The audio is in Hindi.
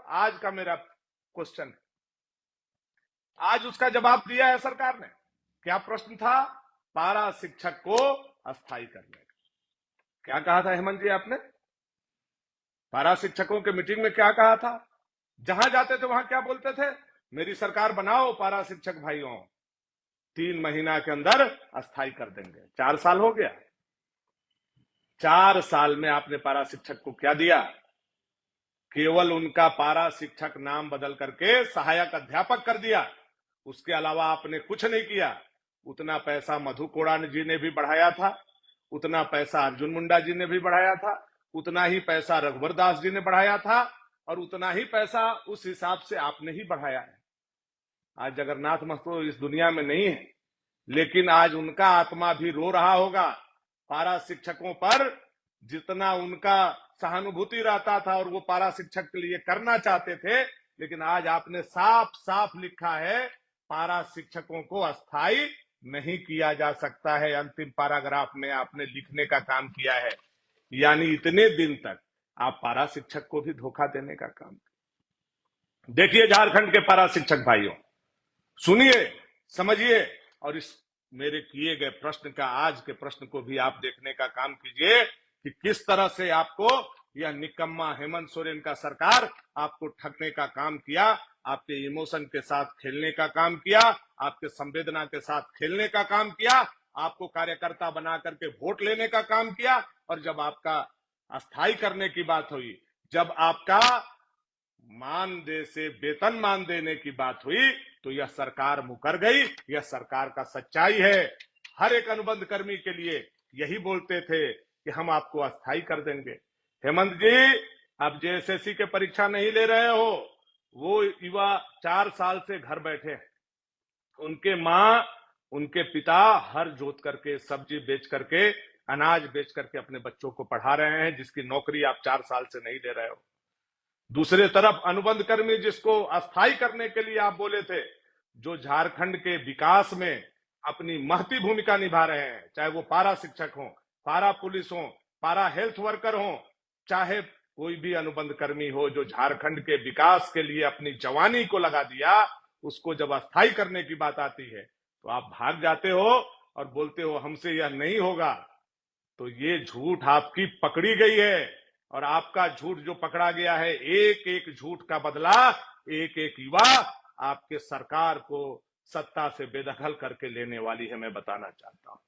आज का मेरा क्वेश्चन है, आज उसका जवाब दिया है सरकार ने। क्या प्रश्न था? पारा शिक्षक को अस्थायी करने का। क्या कहा था हेमंत जी आपने? पारा शिक्षकों के मीटिंग में क्या कहा था? जहां जाते थे वहां क्या बोलते थे? मेरी सरकार बनाओ पारा शिक्षक भाइयों, 3 महीना के अंदर अस्थायी कर देंगे। 4 साल हो गया। 4 साल में आपने पारा शिक्षक को क्या दिया? केवल उनका पारा शिक्षक नाम बदल करके सहायक अध्यापक कर दिया। उसके अलावा आपने कुछ नहीं किया। उतना पैसा मधु कोड़ा जी ने भी बढ़ाया था, उतना पैसा अर्जुन मुंडा जी ने भी बढ़ाया था, उतना ही पैसा रघुवर दास जी ने बढ़ाया था, और उतना ही पैसा उस हिसाब से आपने ही बढ़ाया है। आज जगन्नाथ महतो इस दुनिया में नहीं है, लेकिन आज उनका आत्मा भी रो रहा होगा। पारा शिक्षकों पर जितना उनका सहानुभूति रहता था और वो पारा शिक्षक के लिए करना चाहते थे, लेकिन आज आपने साफ साफ लिखा है पारा शिक्षकों को अस्थायी नहीं किया जा सकता है। अंतिम पैराग्राफ में आपने लिखने का काम किया है। यानी इतने दिन तक आप पारा शिक्षक को भी धोखा देने का काम। देखिए झारखंड के पारा शिक्षक भाइयों, सुनिए, समझिए, और इस मेरे किए गए प्रश्न का, आज के प्रश्न को भी आप देखने का काम कीजिए कि किस तरह से आपको यह निकम्मा हेमंत सोरेन का सरकार आपको ठगने का काम किया, आपके इमोशन के साथ खेलने का काम किया, आपके संवेदना के साथ खेलने का काम किया, आपको कार्यकर्ता बना करके वोट लेने का काम किया। और जब आपका अस्थायी करने की बात हुई, जब आपका मानदेय से वेतन मान देने की बात हुई, तो यह सरकार मुकर गई। यह सरकार का सच्चाई है। हर एक अनुबंध कर्मी के लिए यही बोलते थे कि हम आपको अस्थायी कर देंगे। हेमंत जी, आप जेएसएससी के परीक्षा नहीं ले रहे हो। वो युवा 4 साल से घर बैठे हैं। उनके माँ, उनके पिता हर जोत करके, सब्जी बेच करके, अनाज बेच करके अपने बच्चों को पढ़ा रहे हैं, जिसकी नौकरी आप 4 साल से नहीं ले रहे हो। दूसरे तरफ अनुबंध कर्मी जिसको अस्थायी करने के लिए आप बोले थे, जो झारखंड के विकास में अपनी महती भूमिका निभा रहे हैं, चाहे वो पारा शिक्षक हो, पारा पुलिस हो, पारा हेल्थ वर्कर हो, चाहे कोई भी अनुबंध कर्मी हो, जो झारखंड के विकास के लिए अपनी जवानी को लगा दिया, उसको जब अस्थायी करने की बात आती है तो आप भाग जाते हो और बोलते हो हमसे यह नहीं होगा। तो ये झूठ आपकी पकड़ी गई है, और आपका झूठ जो पकड़ा गया है, एक एक झूठ का बदला एक एक युवा आपके सरकार को सत्ता से बेदखल करके लेने वाली है, मैं बताना चाहता हूं।